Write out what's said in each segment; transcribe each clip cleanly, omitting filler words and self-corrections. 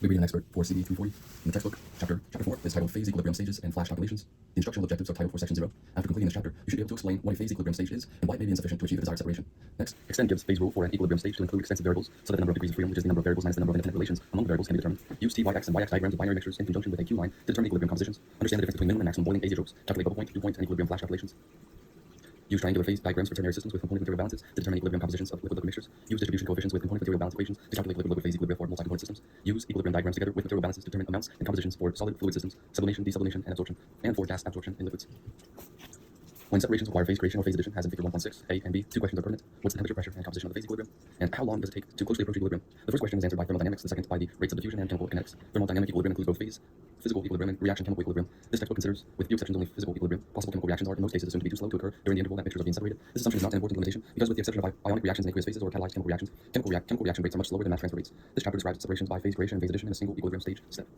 We read an expert for CBE 340 in the textbook. Chapter 4 is titled Phase Equilibrium Stages and Flash Calculations. The instructional objectives are titled for Section 0. After completing this chapter, you should be able to explain what a phase equilibrium stage is and why it may be insufficient to achieve the desired separation. Next, extend gives phase rule for an equilibrium stage to include extensive variables so that the number of degrees of freedom, which is the number of variables minus the number of independent relations among the variables, can be determined. Use T, Y, X, and Y, X diagrams of binary mixtures in conjunction with a Q line to determine equilibrium compositions. Understand the difference between minimum and maximum boiling azeotropes. Calculate bubble point, dew point, and equilibrium flash calculations. Use triangular phase diagrams for ternary systems with component material balances to determine equilibrium compositions of liquid-liquid mixtures. Use distribution coefficients with component material balance equations to calculate liquid-liquid phase equilibria for multi-component systems. Use equilibrium diagrams together with material balances to determine amounts and compositions for solid fluid systems, sublimation, desublimation, and absorption, and for gas absorption in liquids. When separations require phase creation or phase addition, as in figure 1.6, A and B, two questions are pertinent. What's the temperature, pressure, and composition of the phase equilibrium? And how long does it take to closely approach equilibrium? The first question is answered by thermodynamics, the second by the rates of diffusion and chemical kinetics. Thermodynamic equilibrium includes both phase, physical equilibrium, and reaction chemical equilibrium. This textbook considers, with few exceptions, only physical equilibrium. Possible chemical reactions are, in most cases, assumed to be too slow to occur during the interval that mixtures are being separated. This assumption is not an important limitation because, with the exception of ionic reactions in aqueous phases or catalyzed chemical reactions, chemical reaction rates are much slower than mass transfer rates. This chapter describes separations by phase creation and phase addition in a single equilibrium stage step,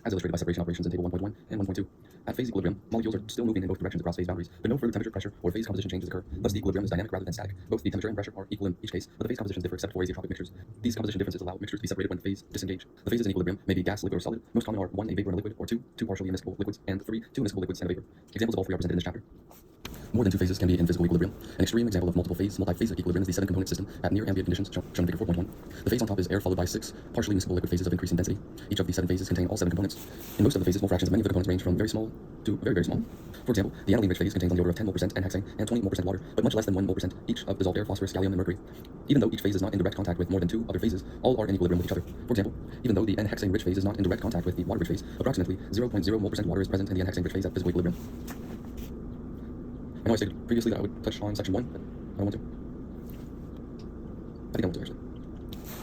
as illustrated by separation operations in table 1.1 and 1.2. At phase equilibrium, molecules are still moving in both directions across phase boundaries, but no further temperature, pressure, or phase composition changes occur. Thus, the equilibrium is dynamic rather than static. Both the temperature and pressure are equal in each case, but the phase compositions differ except for azeotropic mixtures. These composition differences allow mixtures to be separated when phase disengage. The phases in equilibrium may be gas, liquid, or solid. Most common are 1, a vapor and a liquid, or 2, two partially immiscible liquids, and 3, two immiscible liquids and a vapor. Examples of all three are presented in this chapter. More than two phases can be in physical equilibrium. An extreme example of multiphasic equilibrium is the 7-component system at near ambient conditions, shown in figure 4.1. The phase on top is air followed by 6 partially miscible liquid phases of increasing density. Each of these 7 phases contain all 7 components. In most of the phases, mole fractions of many of the components range from very small to very, very small. For example, the aniline-rich phase contains on the order of 10 mole% N-hexane and 20 mole% water, but much less than 1 mole% each of dissolved air, phosphorus, gallium, and mercury. Even though each phase is not in direct contact with more than 2 other phases, all are in equilibrium with each other. For example, even though the N-hexane-rich phase is not in direct contact with the water-rich phase, approximately 0.0 mole% water is present in the N-hexane-rich phase at physical equilibrium. I know I stated previously that I would touch on section 1, but I don't want to. I think I want to, actually.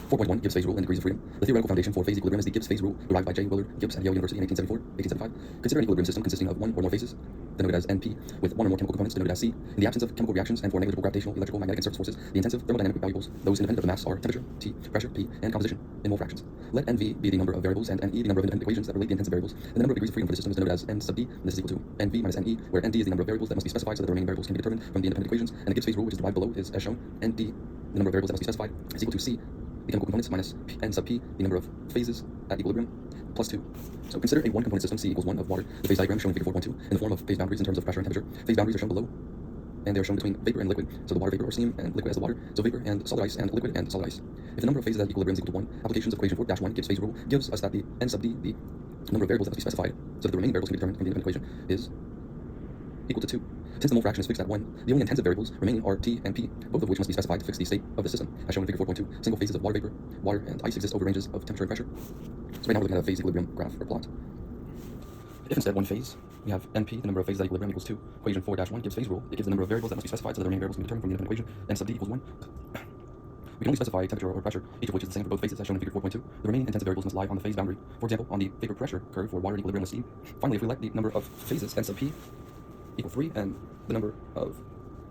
4.1 Gibbs phase rule and degrees of freedom. The theoretical foundation for phase equilibrium is the Gibbs phase rule derived by J. Willard Gibbs at Yale University in 1875. Consider an equilibrium system consisting of one or more phases, denoted as NP, with one or more chemical components, denoted as C. In the absence of chemical reactions and for negligible gravitational, electrical, magnetic, and surface forces, the intensive thermodynamic variables, those independent of the mass, are temperature, T, pressure, P, and composition, in mole fractions. Let NV be the number of variables and NE the number of independent equations that relate the intensive variables. And the number of degrees of freedom for the system is denoted as N sub D, and this is equal to NV minus NE, where ND is the number of variables that must be specified so that the remaining variables can be determined from the independent equations. And the Gibbs phase rule, which is derived below, is as shown. ND, the number of variables that must be specified, is equal to C, the chemical components, minus N sub P, the number of phases at equilibrium, plus 2. So consider a one-component system, C equals 1 of water. The phase diagram shown in figure 4.2 in the form of phase boundaries in terms of pressure and temperature. Phase boundaries are shown below, and they are shown between vapor and liquid. So the water vapor or steam, and liquid as the water. So vapor and solid ice, and liquid and solid ice. If the number of phases at equilibrium is equal to 1, applications of equation 4-1 Gibbs phase rule gives us that the N sub D, the number of variables that must be specified, so that the remaining variables can be determined from the independent equation, is equal to 2. Since the mole fraction is fixed at 1, the only intensive variables remaining are T and P, both of which must be specified to fix the state of the system, as shown in figure 4.2. Single phases of water vapor, water, and ice exist over ranges of temperature and pressure. So right now we're looking at a phase equilibrium graph or plot. If instead one phase, we have NP, the number of phases at equilibrium, equals 2. Equation 4-1 gives phase rule. It gives the number of variables that must be specified so that the remaining variables can be determined from the independent equation. N sub D equals 1. We can only specify temperature or pressure, each of which is the same for both phases, as shown in figure 4.2. The remaining intensive variables must lie on the phase boundary. For example, on the vapor pressure curve for water in equilibrium with steam. Finally, if we let the number of phases, N sub P, equal 3, and the number of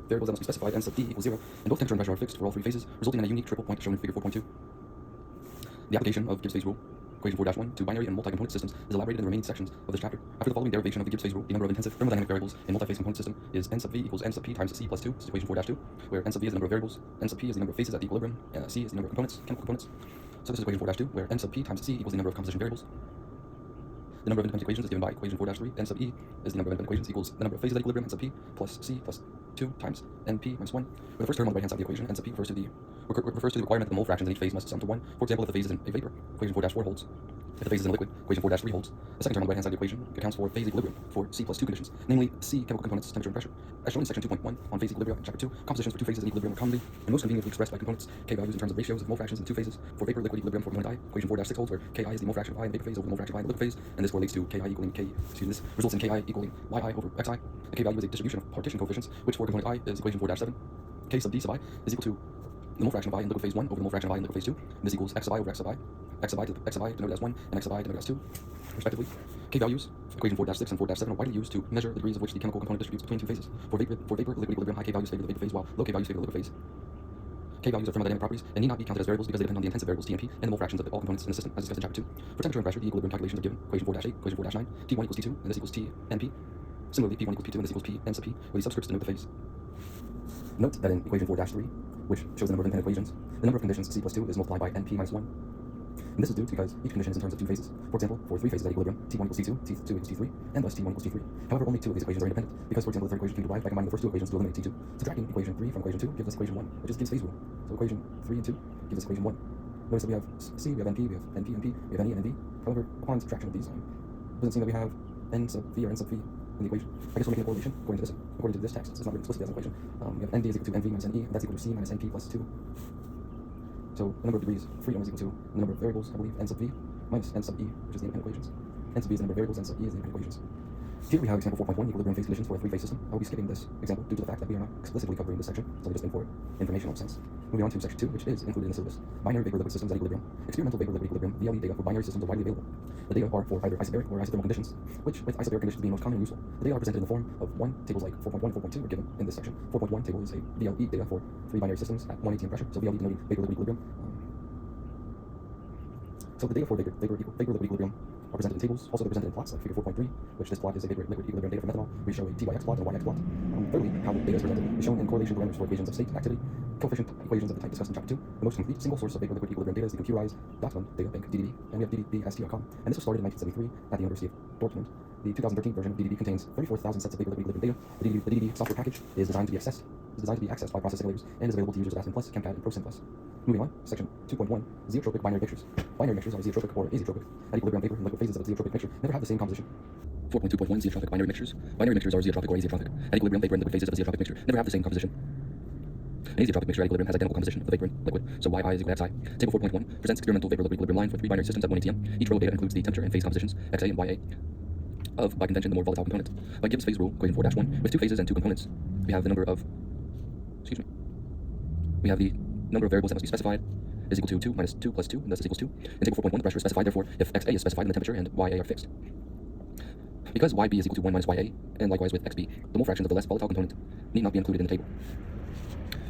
variables that must be specified, N sub D, equals 0, and both temperature and pressure are fixed for all 3 phases, resulting in a unique triple point shown in figure 4.2. The application of Gibbs phase rule, equation 4-1, to binary and multi-component systems is elaborated in the remaining sections of this chapter. After the following derivation of the Gibbs phase rule, the number of intensive thermodynamic variables in multi-phase component system is N sub V equals N sub P times C plus 2, this is equation 4-2, where N sub V is the number of variables, N sub P is the number of phases at equilibrium, C is the number of components, chemical components. So this is equation 4-2, where N sub P times C equals the number of composition variables. The number of independent equations is given by equation 4-3. N sub E is the number of independent equations equals the number of phases at equilibrium, N sub P plus C plus 2 times NP minus 1. Where the first term on the right-hand side of the equation, N sub P, refers to the requirement that the mole fractions in each phase must sum to 1. For example, if the phase is in a vapor, equation 4-4 holds. If the phase is in a liquid, equation 4-3 holds. The second term on the right-hand side of the equation accounts for phase equilibrium for C plus 2 conditions, namely C chemical components, temperature, and pressure. As shown in section 2.1 on phase equilibrium in chapter 2, compositions for two phases in equilibrium are commonly and most conveniently expressed by components, K values in terms of ratios of mole fractions in two phases. For vapor liquid equilibrium for component I, equation 4-6 holds, where Ki is the mole fraction of I in the vapor phase over the mole fraction of I in the liquid phase, and this correlates to Ki equaling this results in Ki equaling Yi over Xi. The K value is a distribution of partition coefficients, which for component I is equation 4-7. K sub D sub I is equal to the mole fraction of I in liquid phase 1 over the mole fraction of I in liquid phase 2, and this equals X sub I over X sub I. X sub I denoted as 1 and X sub I denoted as 2, respectively. K values, equation 4-6 and 4-7 are widely used to measure the degrees of which the chemical component distributes between two phases. For vapor liquid equilibrium, high K values favor the vapor phase, while low K values favor the liquid phase. K values are thermodynamic properties and need not be counted as variables because they depend on the intensive variables T and P and the mole fractions of all components in the system, as discussed in chapter 2. For temperature and pressure, the equilibrium calculations are given. Equation 4-8, equation 4-9, T1 equals T2, and this equals T and P. Similarly, P1 equals P2, and this equals P N sub P, where the subscripts denote the phase. Note that in equation 4-3, which shows the number of independent equations, the number of conditions C plus 2 is multiplied by NP minus 1. And this is due to because each condition is in terms of two phases. For example, for three phases at equilibrium, T1 equals T2, T2 equals T3, and thus T1 equals T3. However, only two of these equations are independent, because, for example, the third equation can be derived by combining the first two equations to eliminate T2. Subtracting equation 3 from equation 2 gives us equation 1, which is Gibbs phase rule. So equation 3 and 2 gives us equation 1. Notice that we have C, we have NP, we have NP, NP, we have NE and ND. However, upon subtraction of these, it doesn't seem that we have N sub V or N sub V in the equation. I guess we're making a correlation according to this text. It's not written explicitly as an equation. We have ND is equal to NV minus NE, and that's equal to C minus NP plus 2. So the number of degrees of freedom is equal to the number of variables, I believe, N sub V minus N sub E, which is the independent equations. N sub V is the number of variables, N sub E is the independent equations. Here we have example 4.1, equilibrium phase conditions for a three-phase system. I will be skipping this example due to the fact that we are not explicitly covering this section. It's only just for informational sense. Moving on to section 2, which is included in the syllabus. Binary vapor liquid systems at equilibrium. Experimental vapor liquid equilibrium VLE data for binary systems are widely available. The data are for either isobaric or isothermal conditions, which, with isobaric conditions being most common and useful, the data are presented in the form of tables like 4.1 and 4.2 are given in this section. 4.1 table is a VLE data for three binary systems at 1 atm pressure, so VLE denoting vapor liquid equilibrium. So the data for vapor liquid equilibrium are presented in tables, also they're presented in plots like figure 4.3, which this plot is a vapor liquid equilibrium data for methanol. We show a TYX plot and a YX plot. Thirdly, how the data is presented is shown in correlation parameters for equations of state, activity, coefficient equations of the type discussed in chapter 2. The most complete single source of vapor liquid equilibrium data is the computerized Dotman data bank DDB, and we have DDBST.com. And this was started in 1973 at the University of Dortmund. The 2013 version of DDB contains 34,000 sets of vapor liquid equilibrium data. The DDB software package is designed to be accessed by process simulators and is available to users of Aspen Plus, ChemCAD, and ProSim Plus. Moving on, section 2.1, zeotropic binary mixtures. Binary mixtures are zeotropic or azeotropic. At equilibrium, vapor and liquid phases of a zeotropic mixture never have the same composition. 4.2.1 Zeotropic binary mixtures. Binary mixtures are zeotropic or azeotropic. At equilibrium, vapor and liquid phases of a zeotropic mixture never have the same composition. An azeotropic mixture at equilibrium has identical composition of the vapor and liquid, so Yi is equal to Xi. Table 4.1 presents experimental vapor liquid equilibrium line for three binary systems at 1 atm. Each row of data includes the temperature and phase compositions, Xa and Ya, of, by convention, the more volatile component. By Gibbs phase rule, equation 4-1, with two phases and two components, we have the number of variables that must be specified is equal to 2 minus 2 plus 2, and thus is equals 2. In table 4.1, the pressure is specified, therefore, if Xa is specified, then the temperature and Ya are fixed. Because Yb is equal to 1 minus Ya, and likewise with Xb, the mole fraction of the less volatile component need not be included in the table.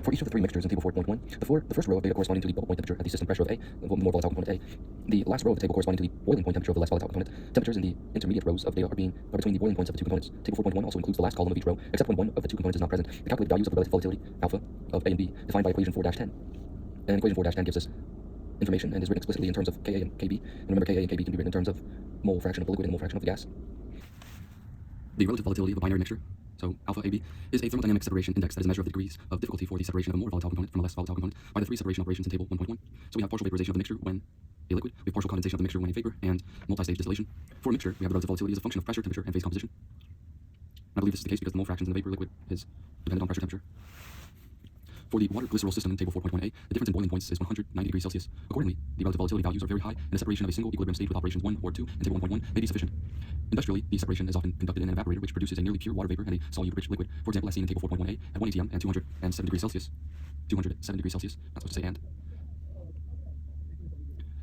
For each of the three mixtures in table 4.1, the first row of data corresponding to the bubble point temperature at the system pressure of A, the more volatile component A, the last row of the table corresponding to the boiling point temperature of the less volatile component. Temperatures in the intermediate rows of data are between the boiling points of the two components. Table 4.1 also includes the last column of each row, except when one of the two components is not present. The calculated values of the relative volatility, alpha, of A and B, defined by equation 4-10. And equation 4-10 gives us information and is written explicitly in terms of Ka and Kb. And remember, Ka and Kb can be written in terms of mole fraction of the liquid and mole fraction of the gas. The relative volatility of a binary mixture, so alpha AB, is a thermodynamic separation index that is a measure of the degrees of difficulty for the separation of a more volatile component from a less volatile component by the three separation operations in table 1.1. So we have partial vaporization of the mixture when a liquid, we have partial condensation of the mixture when a vapor, and multi-stage distillation. For a mixture, we have the relative volatility as a function of pressure, temperature, and phase composition. And I believe this is the case because the mole fractions in the vapor liquid is dependent on pressure, temperature. For the water glycerol system in table 4.1a, the difference in boiling points is 190 degrees Celsius. Accordingly, the relative volatility values are very high, and the separation of a single equilibrium state with operations 1 or 2 in table 1.1 may be sufficient. Industrially, the separation is often conducted in an evaporator, which produces a nearly pure water vapor and a solute-rich liquid. For example, as seen in table 4.1a at 1 atm and 207 degrees Celsius. 207 degrees Celsius, not supposed to say and.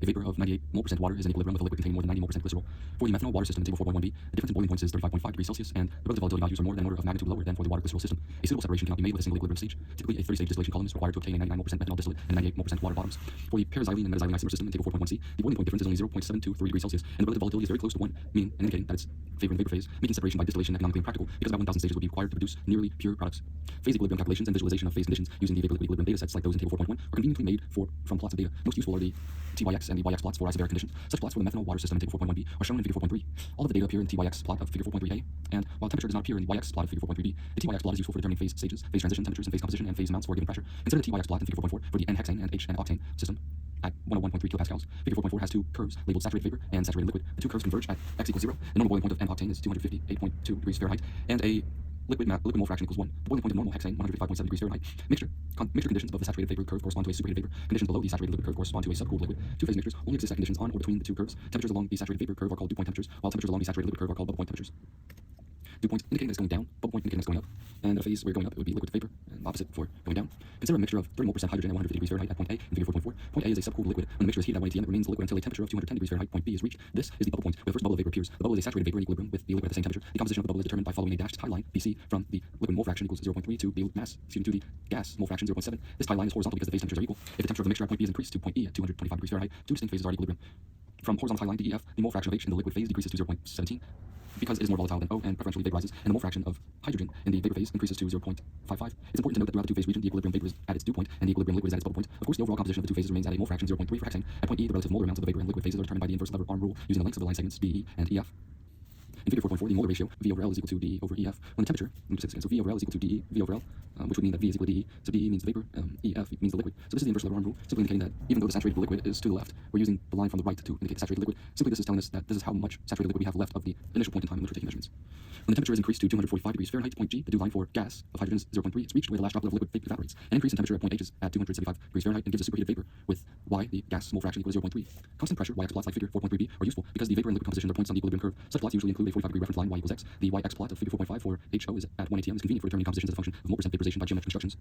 A vapor of 98 mole% water is in equilibrium with a liquid containing more than 90 mole% glycerol. For the methanol water system in table 4.1b, the difference in boiling points is 35.5 degrees Celsius, and the relative volatility values are more than an order of magnitude lower than for the water glycerol system. A suitable separation cannot be made with a single equilibrium stage. Typically, a 3-stage distillation column is required to obtain a 99 mole% methanol distillate and 98 mole% water bottoms. For the paraxylene and metaxylene isomer system in table 4.1c, the boiling point difference is only 0.723 degrees Celsius, and the relative volatility is very close to 1, meaning and indicating that it's favoring vapor phase, making separation by distillation economically impractical because about 1,000 stages would be required to produce nearly pure products. Phase equilibrium calculations and visualization of phase conditions using the vapor liquid equilibrium data sets like those in table 4.1 are conveniently made from plots of data. Most useful are the TYX and the YX plots for isobaric conditions. Such plots for the methanol water system in table 4.1b are shown in figure 4.3. All of the data appear in the TYX plot of figure 4.3a, and while temperature does not appear in the YX plot of figure 4.3b, the TYX plot is useful for determining phase stages, phase transition temperatures, and phase composition and phase amounts for a given pressure. Consider the TYX plot in figure 4.4 for the N-hexane and H-N-octane system at 101.3 kilopascals. Figure 4.4 has two curves labeled saturated vapor and saturated liquid. The two curves converge at x equals 0. The normal boiling point of N-octane is 258.2 degrees Fahrenheit, and a liquid mole fraction equals 1. The boiling point of normal hexane, 155.7 degrees Fahrenheit. Mixture conditions above the saturated vapor curve correspond to a superheated vapor. Conditions below the saturated liquid curve correspond to a subcooled liquid. Two-phase mixtures only exist at conditions on or between the two curves. Temperatures along the saturated vapor curve are called dew point temperatures, while temperatures along the saturated liquid curve are called bubble point temperatures. Dew point indicating that it's going down, bubble point indicating that it's going up, and at a phase where going up it would be liquid to vapor, and opposite for going down. Consider a mixture of 30 mole% hydrogen at 150 degrees Fahrenheit at point A in figure 4.4. Point A is a subcooled liquid. When the mixture is heated at 1 atm, it remains a liquid until a temperature of 210 degrees Fahrenheit. Point B is reached. This is the bubble point, where the first bubble of vapor appears. The bubble is a saturated vapor in equilibrium with the liquid at the same temperature. The composition of the bubble is determined by following a dashed tie line, BC, from the liquid mole fraction equals 0.3 to the the gas mole fraction 0.7. This tie line is horizontal because the phase temperatures are equal. If the temperature of the mixture at point B is increased to point E at 225 degrees Fahrenheit, two distinct phases are at equilibrium. From horizontal timeline DEF, the mole fraction of H in the liquid phase decreases to 0.17 because it is more volatile than O and preferentially vaporizes, and the mole fraction of hydrogen in the vapor phase increases to 0.55. It's important to note that throughout the two-phase region, the equilibrium vapor is at its dew point, and the equilibrium liquid is at its bubble point. Of course, the overall composition of the two phases remains at a mole fraction 0.3 for hexane. At point E, the relative molar amounts of the vapor and liquid phases are determined by the inverse lever arm rule using the lengths of the line segments DE and EF. In figure 4.4, the molar ratio V over L is equal to DE over EF. When the temperature, so V over L is equal to DE, V over L, which would mean that V is equal to DE. So DE means the vapor, EF means the liquid. So this is the inverse lever arm rule, simply indicating that even though the saturated liquid is to the left, we're using the line from the right to indicate the saturated liquid. Simply this is telling us that this is how much saturated liquid we have left of the initial point in time in which we're taking measurements. When the temperature is increased to 245 degrees Fahrenheit, point G, the dew line for gas of hydrogen is 0.3. It's reached where the last droplet of liquid vapor evaporates. An increase in temperature at point H is at 275 degrees Fahrenheit and gives a superheated vapor with Y, the gas mole fraction, equal to 0.3. Constant pressure, YX plots like figure 4.3b, are useful because the vapor and liquid compositions are points on the equilibrium curve. Such plots usually include a 45-degree reference line, Y equals X. The YX plot of figure 4.5 for HO is at 1 atm is convenient for determining compositions as a function of mole percent vaporization by geometric constructions.